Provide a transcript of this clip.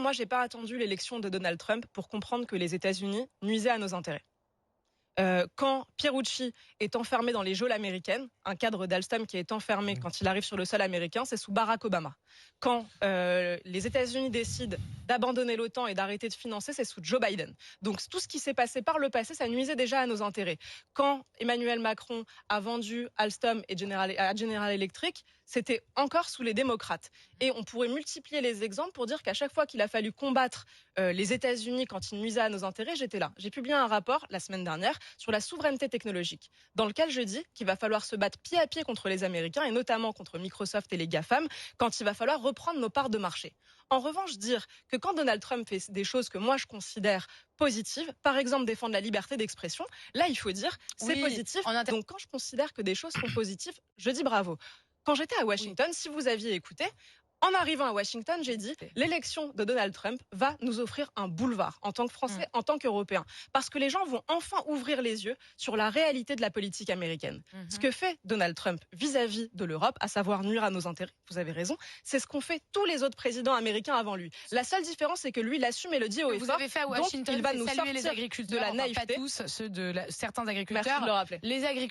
Moi, j'ai pas attendu l'élection de Donald Trump pour comprendre que les États-Unis nuisaient à nos intérêts. Quand Pierucci est enfermé dans les geôles américaines, un cadre d'Alstom qui est enfermé quand il arrive sur le sol américain, c'est sous Barack Obama. Quand les États-Unis décident d'abandonner l'OTAN et d'arrêter de financer, c'est sous Joe Biden. Donc tout ce qui s'est passé par le passé, ça nuisait déjà à nos intérêts. Quand Emmanuel Macron a vendu Alstom et General Electric, c'était encore sous les démocrates. Et on pourrait multiplier les exemples pour dire qu'à chaque fois qu'il a fallu combattre les États-Unis quand ils nuisaient à nos intérêts, j'étais là. J'ai publié un rapport la semaine dernière sur la souveraineté technologique, dans lequel je dis qu'il va falloir se battre pied à pied contre les Américains et notamment contre Microsoft et les GAFAM quand il va falloir reprendre nos parts de marché. En revanche, dire que quand Donald Trump fait des choses que moi je considère positives, par exemple défendre la liberté d'expression, là il faut dire c'est positif. Donc quand je considère que des choses sont positives, je dis bravo. Quand j'étais à Washington, si vous aviez écouté, en arrivant à Washington, j'ai dit l'élection de Donald Trump va nous offrir un boulevard en tant que Français, en tant qu'Européens. Parce que les gens vont enfin ouvrir les yeux sur la réalité de la politique américaine. Ce que fait Donald Trump vis-à-vis de l'Europe, à savoir nuire à nos intérêts, vous avez raison, c'est ce qu'ont fait tous les autres présidents américains avant lui. La seule différence, c'est que lui, il assume et le dit haut et fort. Vous avez fait à Washington, donc il va nous sortir les agriculteurs, de la naïveté. pas tous, certains agriculteurs. Merci de le rappeler. Les agriculteurs